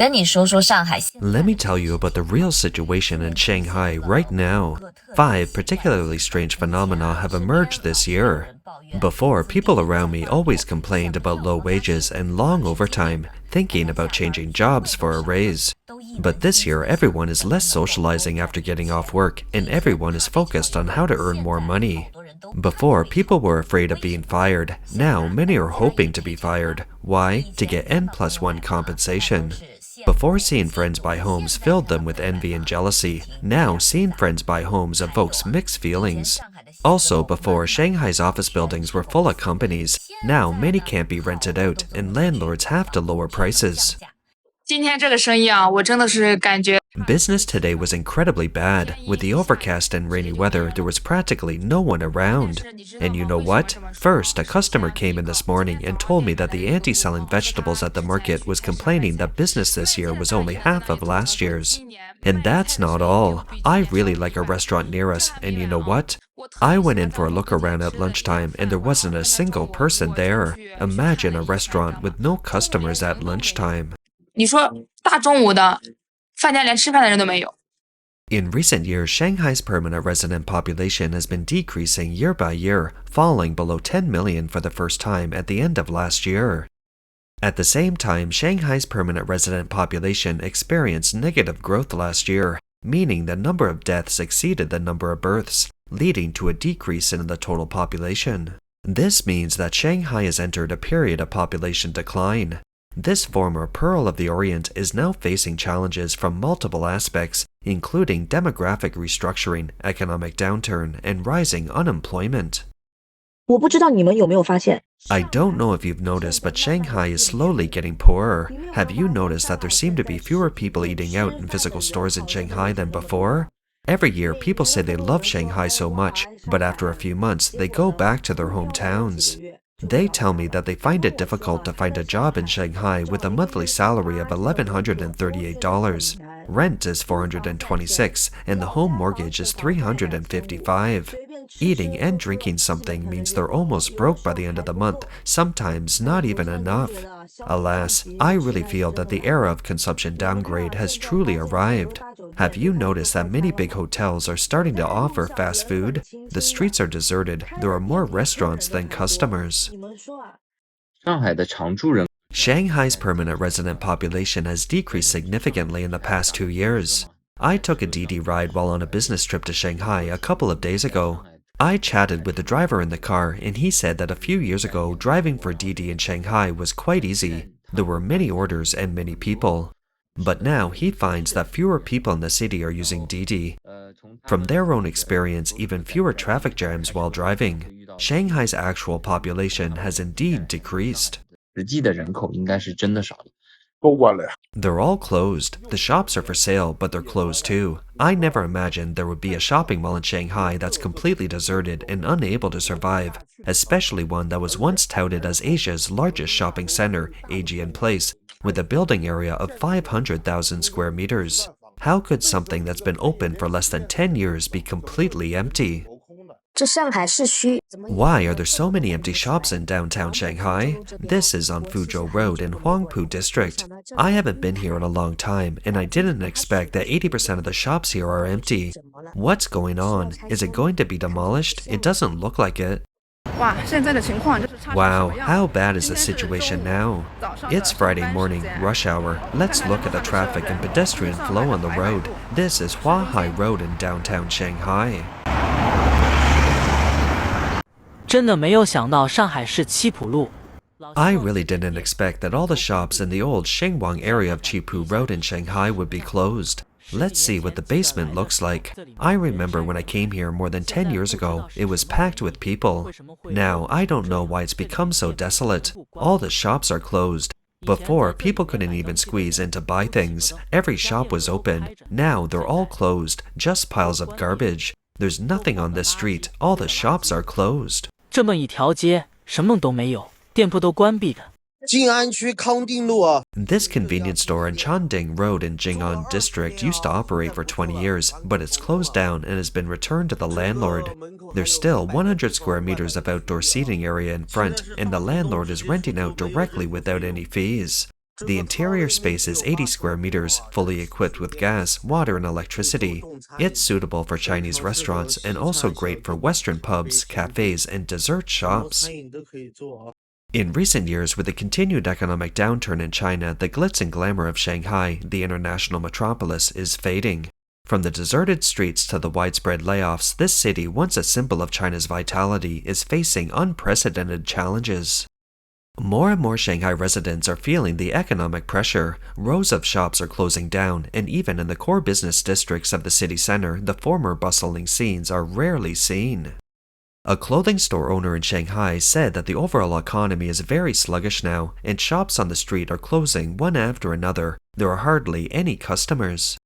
跟你说说上海现 Let me tell you about the real situation in Shanghai right now. 5 particularly strange phenomena have emerged this year. Before, people around me always complained about low wages and long overtime, thinking about changing jobs for a raise. But this year, everyone is less socializing after getting off work, and everyone is focused on how to earn more money. Before, people were afraid of being fired. Now, many are hoping to be fired. Why? To get N+1 compensation. Before, seeing friends buy homes filled them with envy and jealousy. Now, seeing friends buy homes evokes mixed feelings. Also, before, Shanghai's office buildings were full of companies. Now, many can't be rented out, and landlords have to lower prices. 今天这个生意啊，我真的是感觉 Business today was incredibly bad. With the overcast and rainy weather, there was practically no one around. And you know what? First, a customer came in this morning and told me that the auntie selling vegetables at the market was complaining that business this year was only half of last year's. And that's not all. I really like a restaurant near us, and you know what? I went in for a look around at lunchtime and there wasn't a single person there. Imagine a restaurant with no customers at lunchtime. 你说大中午的饭店连吃饭的人都没有。 In recent years, Shanghai's permanent resident population has been decreasing year by year, falling below 10 million for the first time at the end of last year. At the same time, Shanghai's permanent resident population experienced negative growth last year, meaning the number of deaths exceeded the number of births, leading to a decrease in the total population. This means that Shanghai has entered a period of population decline. This former Pearl of the Orient is now facing challenges from multiple aspects, including demographic restructuring, economic downturn, and rising unemployment. 我不知道你们有没有发现， I don't know if you've noticed, but Shanghai is slowly getting poorer. Have you noticed that there seem to be fewer people eating out in physical stores in Shanghai than before? Every year, people say they love Shanghai so much, but after a few months, they go back to their hometowns. They tell me that they find it difficult to find a job in Shanghai with a monthly salary of $1,138. Rent is $426, and the home mortgage is $355. Eating and drinking something means they're almost broke by the end of the month, sometimes not even enough. Alas, I really feel that the era of consumption downgrade has truly arrived. Have you noticed that many big hotels are starting to offer fast food? The streets are deserted. There are more restaurants than customers. 上海的常住人 Shanghai's permanent resident population has decreased significantly in the past 2 years. I took a DD ride while on a business trip to Shanghai a couple of days ago. I chatted with the driver in the car, and he said that a few years ago, driving for DD in Shanghai was quite easy. There were many orders and many people. But now he finds that fewer people in the city are using DD. From their own experience, even fewer traffic jams while driving. Shanghai's actual population has indeed decreased. 实际的人口应该是真的少了。 They're all closed. The shops are for sale, but they're closed too. I never imagined there would be a shopping mall in Shanghai that's completely deserted and unable to survive, especially one that was once touted as Asia's largest shopping center, Aegean Place, with a building area of 500,000 square meters. How could something that's been open for less than 10 years be completely empty? 这上海市区 Why are there so many empty shops in downtown Shanghai? This is on Fuzhou Road in Huangpu District. I haven't been here in a long time, and I didn't expect that 80% of the shops here are empty. What's going on? Is it going to be demolished? It doesn't look like it. 哇，现在的情况就是差点 Wow, 什么样 how bad is the situation now? It's Friday morning, rush hour. Let's look at the traffic and pedestrian flow on the road. This is Huahai Road in downtown Shanghai. 真的没有想到上海市七浦路。 I really didn't expect that all the shops in the old Shengwang area of Chipu Road in Shanghai would be closed. Let's see what the basement looks like. I remember when I came here more than 10 years ago, it was packed with people. Now, I don't know why it's become so desolate. All the shops are closed. Before, people couldn't even squeeze in to buy things. Every shop was open. Now, they're all closed, just piles of garbage. There's nothing on this street. All the shops are closed. 这么一条街，什么都没有，店铺都关闭的。 静安区康定路啊。 This convenience store on Chanding Road in Jing'an District used to operate for 20 years, but it's closed down and has been returned to the landlord. There's still 100 square meters of outdoor seating area in front, and the landlord is renting out directly without any fees. The interior space is 80 square meters, fully equipped with gas, water, and electricity. It's suitable for Chinese restaurants and also great for Western pubs, cafes, and dessert shops. In recent years, with the continued economic downturn in China, the glitz and glamour of Shanghai, the international metropolis, is fading. From the deserted streets to the widespread layoffs, this city, once a symbol of China's vitality, is facing unprecedented challenges. More and more Shanghai residents are feeling the economic pressure. Rows of shops are closing down, and even in the core business districts of the city center, the former bustling scenes are rarely seen. A clothing store owner in Shanghai said that the overall economy is very sluggish now, and shops on the street are closing one after another. There are hardly any customers.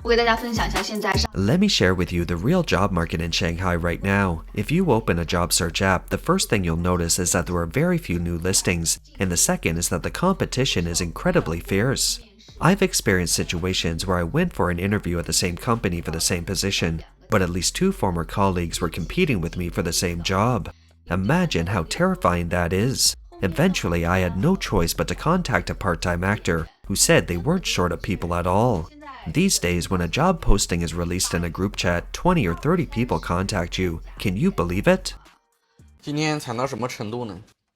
Let me share with you the real job market in Shanghai right now. If you open a job search app, the first thing you'll notice is that there are very few new listings, and the second is that the competition is incredibly fierce. I've experienced situations where I went for an interview at the same company for the same position, but at least 2 former colleagues were competing with me for the same job. Imagine how terrifying that is. Eventually, I had no choice but to contact a part-time actor who said they weren't short of people at all. These days, when a job posting is released in a group chat, 20 or 30 people contact you. Can you believe it?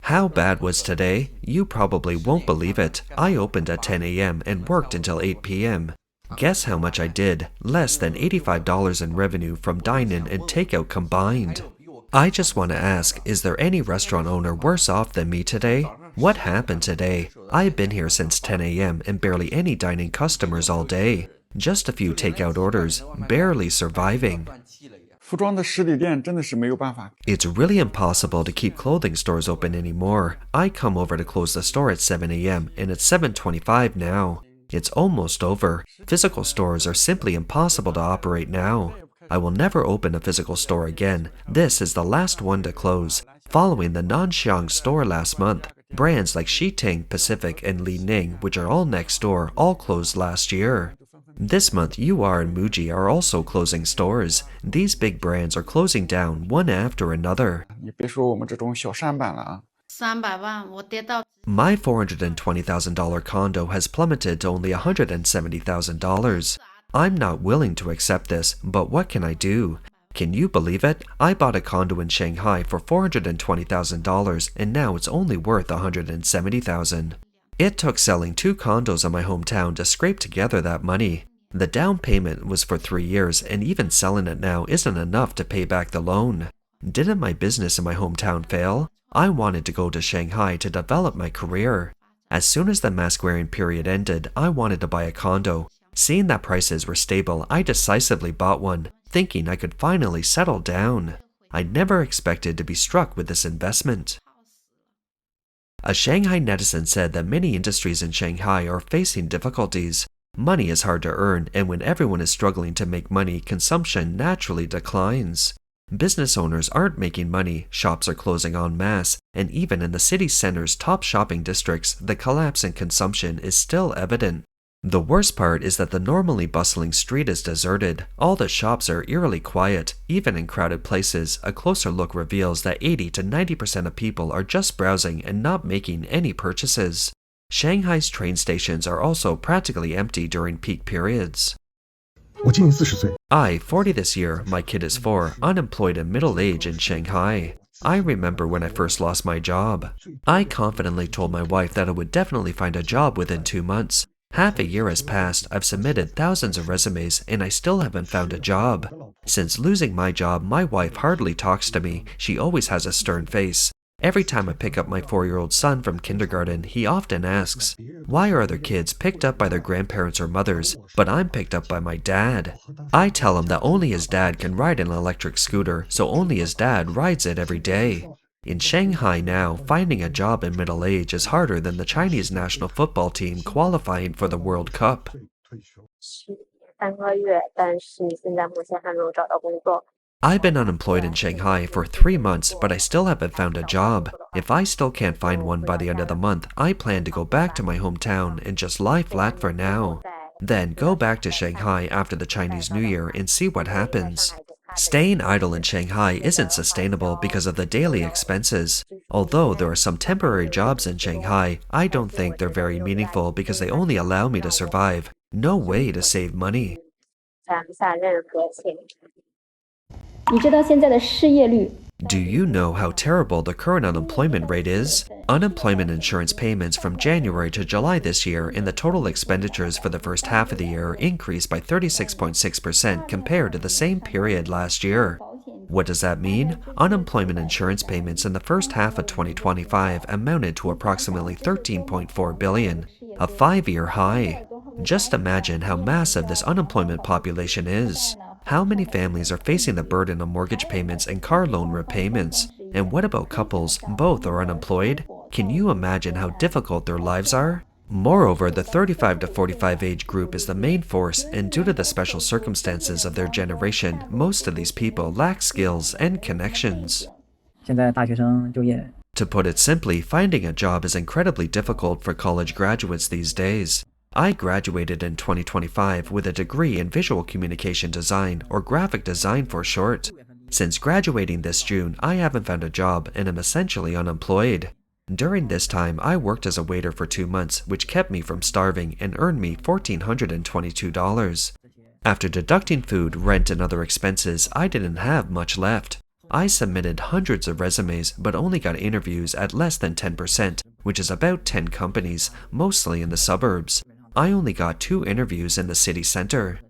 How bad was today? You probably won't believe it. I opened at 10 a.m. and worked until 8 p.m. Guess how much I did? Less than $85 in revenue from dine-in and takeout combined. I just want to ask, is there any restaurant owner worse off than me today? What happened today? I've been here since 10 a.m. and barely any dining customers all day. Just a few takeout orders, barely surviving. It's really impossible to keep clothing stores open anymore. I come over to close the store at 7 a.m. and it's 7:25 now. It's almost over. Physical stores are simply impossible to operate now. I will never open a physical store again. This is the last one to close. Following the Nanxiang store last month, brands like Shiting, Pacific, and Li Ning, which are all next door, all closed last year. This month, UR and Muji are also closing stores. These big brands are closing down one after another. My $420,000 condo has plummeted to only $170,000. I'm not willing to accept this, but what can I do? Can you believe it? I bought a condo in Shanghai for $420,000 and now it's only worth $170,000. It took selling 2 condos in my hometown to scrape together that money. The down payment was for 3 years and even selling it now isn't enough to pay back the loan. Didn't my business in my hometown fail? I wanted to go to Shanghai to develop my career. As soon as the mask-wearing period ended, I wanted to buy a condo. Seeing that prices were stable, I decisively bought one, thinking I could finally settle down. I never expected to be struck with this investment. A Shanghai netizen said that many industries in Shanghai are facing difficulties. Money is hard to earn, and when everyone is struggling to make money, consumption naturally declines. Business owners aren't making money, shops are closing en masse, and even in the city center's top shopping districts, the collapse in consumption is still evident. The worst part is that the normally bustling street is deserted. All the shops are eerily quiet. Even in crowded places, a closer look reveals that 80 to 90% of people are just browsing and not making any purchases. Shanghai's train stations are also practically empty during peak periods. I, 40 this year, my kid is 4, unemployed and middle age in Shanghai. I remember when I first lost my job. I confidently told my wife that I would definitely find a job within 2 months. Half a year has passed, I've submitted thousands of resumes, and I still haven't found a job. Since losing my job, my wife hardly talks to me. She always has a stern face. Every time I pick up my 4-year-old son from kindergarten, he often asks, "Why are other kids picked up by their grandparents or mothers, but I'm picked up by my dad?" I tell him that only his dad can ride an electric scooter, so only his dad rides it every day. In Shanghai now, finding a job in middle age is harder than the Chinese national football team qualifying for the World Cup. I've been unemployed in Shanghai for 3 months, but I still haven't found a job. If I still can't find one by the end of the month, I plan to go back to my hometown and just lie flat for now. Then go back to Shanghai after the Chinese New Year and see what happens. Staying idle in Shanghai isn't sustainable because of the daily expenses. Although there are some temporary jobs in Shanghai, I don't think they're very meaningful because they only allow me to survive. No way to save money. 上任何前。你知道现在的失业率 Do you know how terrible the current unemployment rate is? Unemployment insurance payments from January to July this year and the total expenditures for the first half of the year increased by 36.6% compared to the same period last year. What does that mean? Unemployment insurance payments in the first half of 2025 amounted to approximately 13.4 billion, a 5-year high. Just imagine how massive this unemployment population is. How many families are facing the burden of mortgage payments and car loan repayments? And what about couples? Both are unemployed. Can you imagine how difficult their lives are? Moreover, the 35 to 45 age group is the main force, and due to the special circumstances of their generation, most of these people lack skills and connections. 现在大学生就业 To put it simply, finding a job is incredibly difficult for college graduates these days. I graduated in 2025 with a degree in visual communication design, or graphic design for short. Since graduating this June, I haven't found a job and am essentially unemployed. During this time, I worked as a waiter for 2 months, which kept me from starving and earned me $1,422. After deducting food, rent, and other expenses, I didn't have much left. I submitted hundreds of resumes, but only got interviews at less than 10%, which is about 10 companies, mostly in the suburbs. I only got 2 interviews in the city center.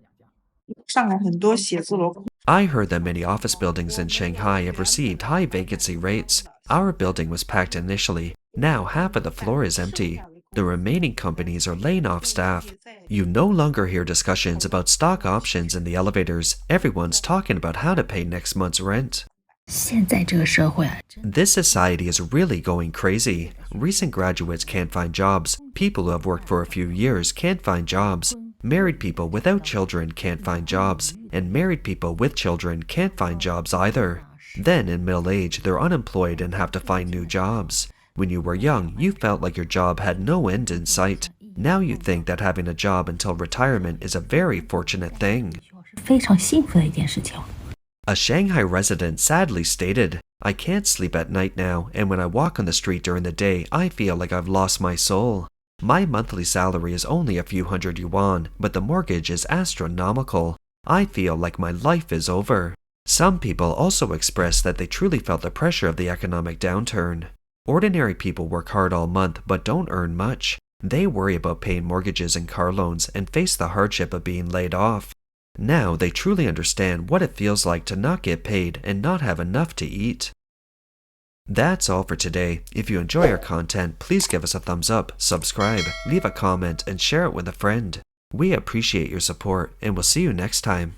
上海很多写字楼 I heard that many office buildings in Shanghai have received high vacancy rates. Our building was packed initially. Now half of the floor is empty. The remaining companies are laying off staff. You no longer hear discussions about stock options in the elevators. Everyone's talking about how to pay next month's rent. 现在这个社会啊， This society is really going crazy. Recent graduates can't find jobs. People who have worked for a few years can't find jobs. Married people without children can't find jobs. And married people with children can't find jobs either. Then in middle age, they're unemployed and have to find new jobs. When you were young, you felt like your job had no end in sight. Now you think that having a job until retirement is a very fortunate thing. 非常幸福的一件事情。 A Shanghai resident sadly stated, "I can't sleep at night now, and when I walk on the street during the day, I feel like I've lost my soul. My monthly salary is only a few hundred yuan, but the mortgage is astronomical. I feel like my life is over." Some people also expressed that they truly felt the pressure of the economic downturn. Ordinary people work hard all month but don't earn much. They worry about paying mortgages and car loans and face the hardship of being laid off. Now they truly understand what it feels like to not get paid and not have enough to eat. That's all for today. If you enjoy our content, please give us a thumbs up, subscribe, leave a comment, and share it with a friend. We appreciate your support, and we'll see you next time.